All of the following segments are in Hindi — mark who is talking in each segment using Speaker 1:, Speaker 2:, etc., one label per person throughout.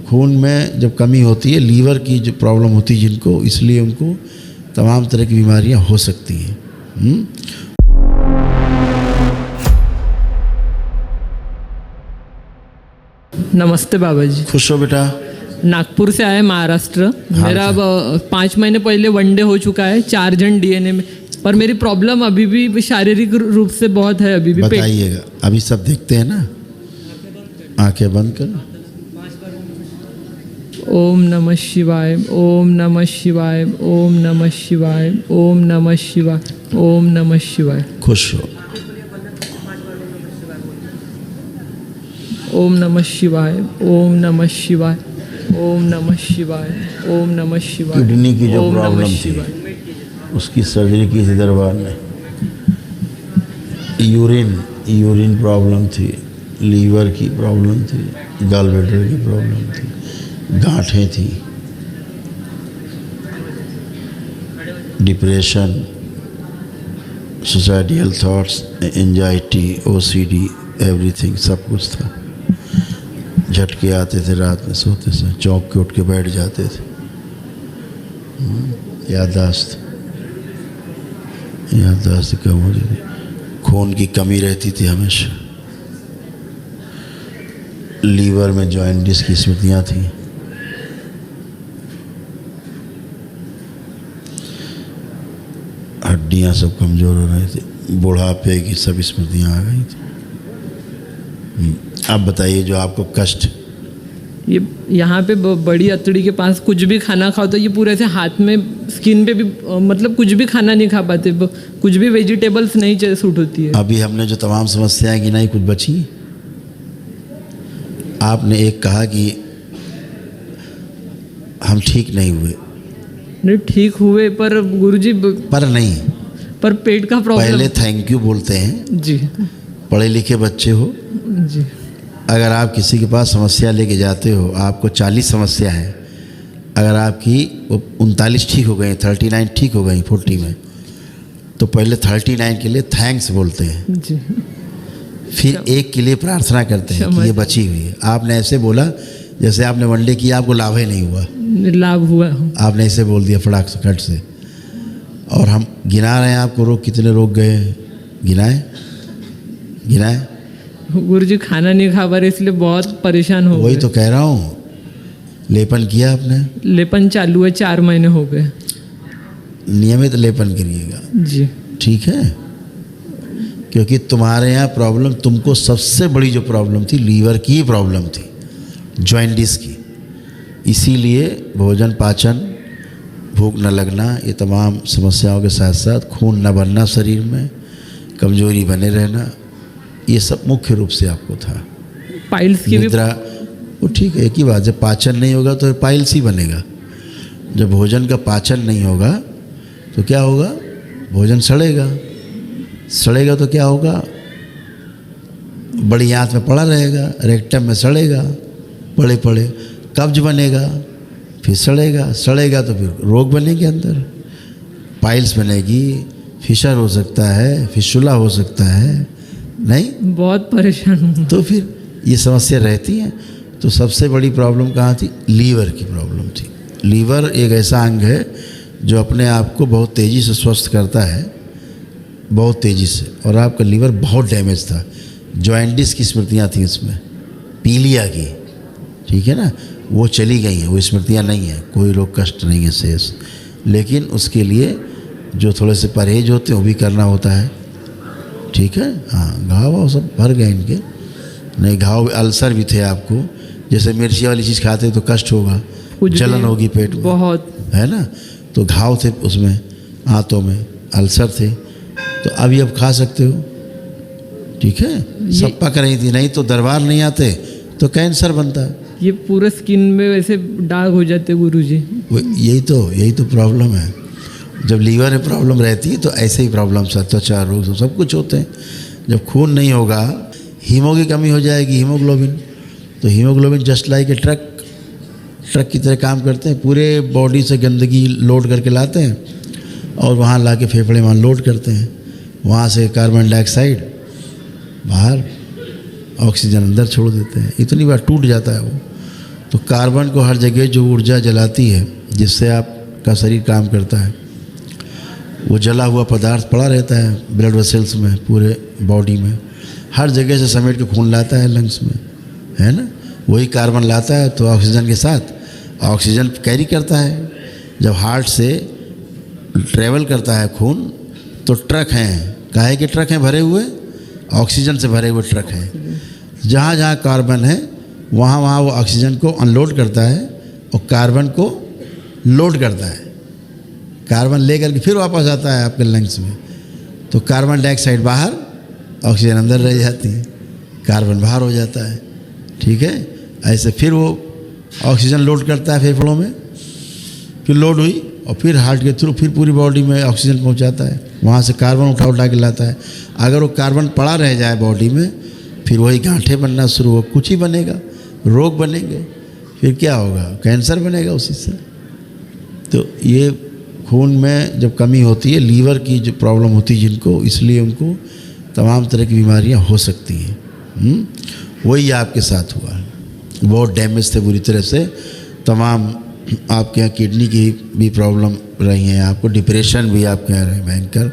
Speaker 1: खून में जब कमी होती है, लीवर की जो प्रॉब्लम होती है जिनको, इसलिए उनको तमाम तरह की बीमारियां हो सकती हैं।
Speaker 2: नमस्ते बाबा जी।
Speaker 1: खुश हो बेटा।
Speaker 2: नागपुर से आए महाराष्ट्र। मेरा अब 5 महीने पहले वनडे हो चुका है, 4 जन डीएनए में। पर मेरी प्रॉब्लम अभी भी शारीरिक रूप से बहुत है। अभी भी
Speaker 1: बताइएगा। अभी सब देखते हैं ना, आंखें बंद कर।
Speaker 2: ओम नमः शिवाय, ओम नमः शिवाय, ओम नमः शिवाय, ओम नमः शिवाय, ओम नमः शिवाय।
Speaker 1: खुश हो।
Speaker 2: ओम नमः शिवाय, ओम नमः शिवाय, ओम नमः शिवाय, ओम नमः शिवाय।
Speaker 1: किडनी की जो प्रॉब्लम थी उसकी सर्जरी की थी दरबार में। यूरिन प्रॉब्लम थी, लीवर की प्रॉब्लम थी, गॉल ब्लैडर की प्रॉब्लम थी, गांठें थी, depression, suicidal thoughts, anxiety, OCD, everything, सब कुछ था। झटके आते थे रात में सोते से, चौंक के उठ के बैठ जाते थे। याददाश्त कम हो जाती, खून की कमी रहती थी हमेशा, लीवर में जॉइंटिस की स्मृतियाँ थी, हड्डियाँ सब कमज़ोर हो रही थी, बुढ़ापे की सब स्मृतियाँ आ गई थी। अब बताइए जो आपको कष्ट।
Speaker 2: ये यहाँ पे बड़ी अतड़ी के पास कुछ भी खाना खाओ तो ये पूरे से हाथ में, स्किन पे भी, मतलब कुछ भी खाना नहीं खा पाते, कुछ भी वेजिटेबल्स नहीं सूट होती है।
Speaker 1: अभी हमने जो तमाम समस्याएं गिनाई, कुछ बची? आपने एक कहा कि हम ठीक नहीं हुए।
Speaker 2: नहीं, ठीक हुए पर गुरुजी
Speaker 1: पर
Speaker 2: पेट का प्रॉब्लम।
Speaker 1: पहले थैंक यू बोलते हैं
Speaker 2: जी।
Speaker 1: पढ़े लिखे बच्चे हो
Speaker 2: जी।
Speaker 1: अगर आप किसी के पास समस्या लेके जाते हो, आपको 40 समस्या है, अगर आपकी 39 ठीक हो गई, 39 ठीक हो गई 40 में, तो पहले 39 के लिए थैंक्स बोलते हैं
Speaker 2: जी।
Speaker 1: फिर एक के लिए प्रार्थना करते हैं कि ये बची हुई है। आपने ऐसे बोला जैसे आपने वनडे किया, आपको लाभ ही नहीं हुआ।
Speaker 2: लाभ हुआ।
Speaker 1: आपने ऐसे बोल दिया फटाक से, कट से। और हम गिना रहे हैं आपको रोग, कितने रोग गए, गिनाए।
Speaker 2: गुरुजी खाना नहीं खा पा रहे, इसलिए बहुत परेशान हो गए।
Speaker 1: वही तो कह रहा हूँ। लेपन किया आपने?
Speaker 2: लेपन चालू है, 4 महीने हो गए।
Speaker 1: नियमित लेपन करिएगा
Speaker 2: जी।
Speaker 1: ठीक है, क्योंकि तुम्हारे यहाँ प्रॉब्लम, तुमको सबसे बड़ी जो प्रॉब्लम थी लीवर की प्रॉब्लम थी, जॉइंटिस की। इसीलिए भोजन पाचन, भूख न लगना, ये तमाम समस्याओं के साथ साथ खून न बनना शरीर में, कमजोरी बने रहना, ये सब मुख्य रूप से आपको था।
Speaker 2: पाइल्स की
Speaker 1: निद्रा, वो ठीक है, एक ही बात, जब पाचन नहीं होगा तो पाइल्स ही बनेगा। जब भोजन का पाचन नहीं होगा तो क्या होगा? भोजन सड़ेगा तो क्या होगा? बड़ी आंत में पड़ा रहेगा, रेक्टम में सड़ेगा, पड़े कब्ज बनेगा, फिर सड़ेगा तो फिर रोग बनेंगे अंदर, पाइल्स बनेगी, फिशर हो सकता है, फिशुला हो सकता है। नहीं, बहुत
Speaker 2: परेशान हूँ।
Speaker 1: तो फिर ये समस्या रहती है। तो सबसे बड़ी प्रॉब्लम कहाँ थी? लीवर की प्रॉब्लम थी। लीवर एक ऐसा अंग है जो अपने आप को बहुत तेज़ी से स्वस्थ करता है, बहुत तेज़ी से, और आपका लीवर बहुत डैमेज था। जॉइंटिस की स्मृतियाँ थी इसमें, पीलिया की, ठीक है ना, वो चली गई हैं, वो स्मृतियाँ नहीं हैं, कोई रोग कष्ट नहीं है शेष। लेकिन उसके लिए जो थोड़े से परहेज होते हैं वो भी करना होता है, ठीक है। हाँ, घाव सब भर गए इनके, नहीं घाव, अल्सर भी थे आपको, जैसे मिर्ची वाली चीज़ खाते तो कष्ट होगा, जलन होगी पेट में, बहुत है ना, तो घाव थे उसमें, आंतों में अल्सर थे, तो अभी अब खा सकते हो, ठीक है। सब पक रही थी, नहीं तो दरबार नहीं आते तो कैंसर बनता।
Speaker 2: ये पूरे स्किन में वैसे दाग हो जाते गुरुजी।
Speaker 1: यही तो प्रॉब्लम है। जब लीवर में प्रॉब्लम रहती है तो ऐसे ही प्रॉब्लम, त्वचा रोग सब कुछ होते हैं। जब खून नहीं होगा, हीमो की कमी हो जाएगी, हीमोग्लोबिन, तो haemoglobin just like a truck की तरह काम करते हैं, पूरे बॉडी से गंदगी लोड करके लाते हैं और वहाँ ला के फेफड़े में लोड करते हैं, वहाँ से कार्बन डाइऑक्साइड बाहर, ऑक्सीजन अंदर छोड़ देते हैं। इतनी बार टूट जाता है वो, तो कार्बन को हर जगह जो ऊर्जा जलाती है जिससे आपका शरीर काम करता है, वो जला हुआ पदार्थ पड़ा रहता है ब्लड वेसल्स में, पूरे बॉडी में, हर जगह से समेट के खून लाता है लंग्स में, है ना। वही कार्बन लाता है तो ऑक्सीजन के साथ ऑक्सीजन कैरी करता है। जब हार्ट से ट्रेवल करता है खून तो ट्रक हैं, काहे के ट्रक हैं भरे हुए, ऑक्सीजन से भरे हुए ट्रक हैं। जहाँ जहाँ कार्बन है वहाँ वहाँ वो ऑक्सीजन को अनलोड करता है और कार्बन को लोड करता है। कार्बन ले करके फिर वापस आता है आपके लंग्स में, तो कार्बन डाइऑक्साइड बाहर, ऑक्सीजन अंदर रह जाती है, कार्बन बाहर हो जाता है, ठीक है। ऐसे फिर वो ऑक्सीजन लोड करता है फेफड़ों में, फिर लोड हुई और फिर हार्ट के थ्रू फिर पूरी बॉडी में ऑक्सीजन पहुंचाता है, वहाँ से कार्बन उठा के लाता है। अगर वो कार्बन पड़ा रह जाए बॉडी में, फिर वही गांठें बनना शुरू हो, कुछ ही बनेगा, रोग बनेंगे, फिर क्या होगा, कैंसर बनेगा उसी से। तो ये खून में जब कमी होती है, लीवर की जो प्रॉब्लम होती है जिनको, इसलिए उनको तमाम तरह की बीमारियां हो सकती हैं। वही आपके साथ हुआ है, बहुत डैमेज थे बुरी तरह से। तमाम आपके यहाँ किडनी की भी प्रॉब्लम रही है, आपको डिप्रेशन भी आपके यहाँ रहे, भयंकर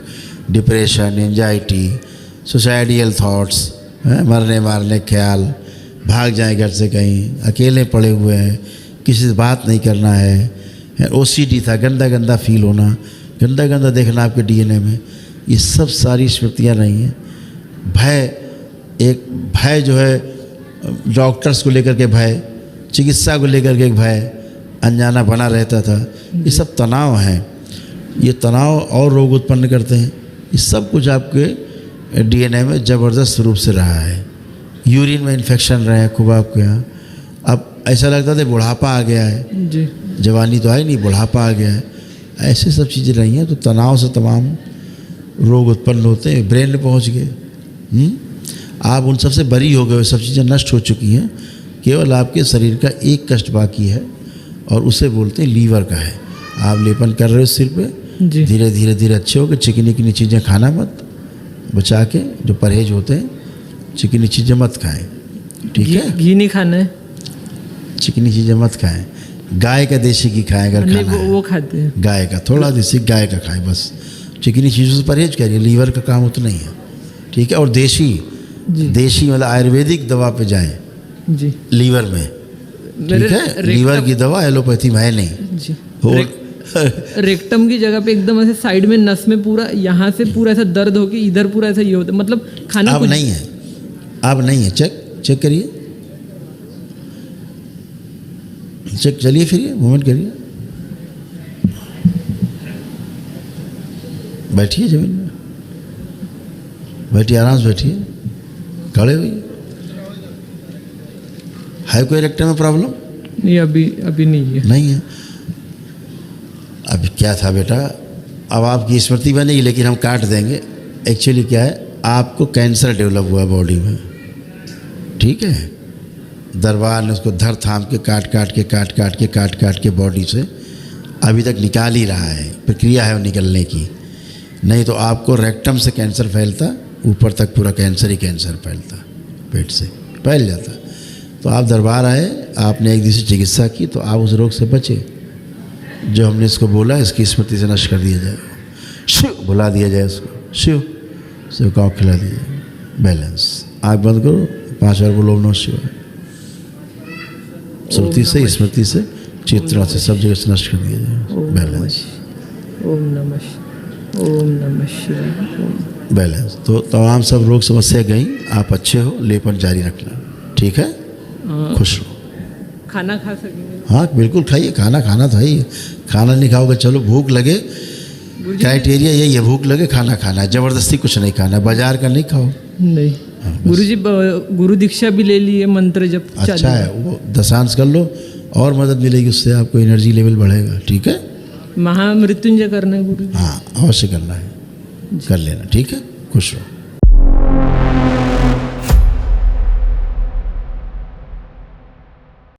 Speaker 1: डिप्रेशन, एंजाइटी, सुसाइडियल थॉट्स, मरने मारने ख्याल, भाग जाए घर से कहीं, अकेले पड़े हुए हैं, किसी से बात नहीं करना है, ओसीडी था, गंदा गंदा फील होना, गंदा गंदा देखना आपके डीएनए में, ये सब सारी स्मृतियाँ रही हैं। भय, एक भय जो है डॉक्टर्स को लेकर के भय, चिकित्सा को लेकर के एक भय अनजाना बना रहता था, ये सब तनाव हैं। ये तनाव और रोग उत्पन्न करते हैं। ये सब कुछ आपके डीएनए में ज़बरदस्त रूप से रहा है। यूरिन में इन्फेक्शन रहे हैं खूब आपके यहाँ। अब ऐसा लगता था बुढ़ापा आ गया है
Speaker 2: जी,
Speaker 1: जवानी तो आई नहीं, बुढ़ापा आ गया है, ऐसी सब चीज़ें रही हैं। तो तनाव से तमाम रोग उत्पन्न होते हैं, ब्रेन में पहुँच गए। आप उन सबसे बरी हो गए, सब चीज़ें नष्ट हो चुकी हैं। केवल आपके शरीर का एक कष्ट बाकी है और उसे बोलते हैं लीवर का है। आप लेपन कर रहे हो सिर पे, धीरे धीरे धीरे अच्छे हो गए। चिकनी किनी चीज़ें खाना मत, बचा के, जो परहेज होते हैं चिकनी चीज़ें मत खाएं, ठीक है।
Speaker 2: घी नहीं खाना है,
Speaker 1: चिकनी चीज़ें मत खाएं। गाय का देसी घी खाएं अगर खाना है,
Speaker 2: वो खाते हैं।
Speaker 1: गाय का, थोड़ा देसी गाय का खाएं बस। चिकनी चीज़ों से परहेज करिए, लीवर का काम उतना ही है, ठीक है। और देसी मतलब आयुर्वेदिक दवा पे जाएं
Speaker 2: जी,
Speaker 1: लीवर में, ठीक है। लीवर की दवा एलोपैथी में है नहीं
Speaker 2: जी।
Speaker 1: और
Speaker 2: रेक्टम की जगह पे एकदम ऐसे साइड में नस में पूरा, यहाँ से पूरा ऐसा दर्द हो कि इधर पूरा ऐसा ये होता है, मतलब खाना
Speaker 1: अब नहीं है, अब नहीं है। चेक करिए, चेक, चलिए फिरिए, मूवमेंट करिए, बैठिए जमीन में, बैठिए, आराम से बैठिए, खड़े हुई। है कोई रेक्टम में प्रॉब्लम?
Speaker 2: नहीं, अभी नहीं है।
Speaker 1: नहीं है। अब क्या था बेटा, अब आपकी स्मृति बनेगी लेकिन हम काट देंगे। एक्चुअली क्या है, आपको कैंसर डेवलप हुआ बॉडी में, ठीक है। दरबार ने उसको धर थाम के काट के बॉडी से अभी तक निकाल ही रहा है, प्रक्रिया है वो निकलने की। नहीं तो आपको रेक्टम से कैंसर फैलता, ऊपर तक पूरा कैंसर ही कैंसर फैलता, पेट से फैल जाता। तो आप दरबार आए, आपने एक दूसरी चिकित्सा की, तो आप उस रोग से बचे। जो हमने इसको बोला, इसकी स्मृति से नष्ट कर दिया जाए, शिव बुला दिया जाए उसको, शिव का खिला दिया, बैलेंस। आँख बंद करो, 5 बार बोलो ओम नमः शिवाय। स्मृति से चेतना से सब जगह से नष्ट कर दिया जाए, बैलेंस।
Speaker 2: ओम नमः शिवाय,
Speaker 1: बैलेंस। तो तमाम सब रोग समस्या गई, आप अच्छे हो, लेपन जारी रखना, ठीक है। खुश रहो।
Speaker 2: खाना खा सकेंगे?
Speaker 1: हाँ बिल्कुल खाइए, खाना था ही। खाना नहीं खाओगे, चलो भूख लगे, क्राइटेरिया यही है, भूख लगे खाना खाना है, ज़बरदस्ती कुछ नहीं खाना, बाजार का नहीं खाओ।
Speaker 2: नहीं। गुरुजी, गुरु दीक्षा भी ले लिए, मंत्र जब
Speaker 1: अच्छा है, वो दशांश कर लो और मदद मिलेगी, उससे आपको एनर्जी लेवल बढ़ेगा, ठीक है।
Speaker 2: महामृत्युंजय करना है गुरु?
Speaker 1: हाँ अवश्य करना है, कर लेना, ठीक है। खुश रहो।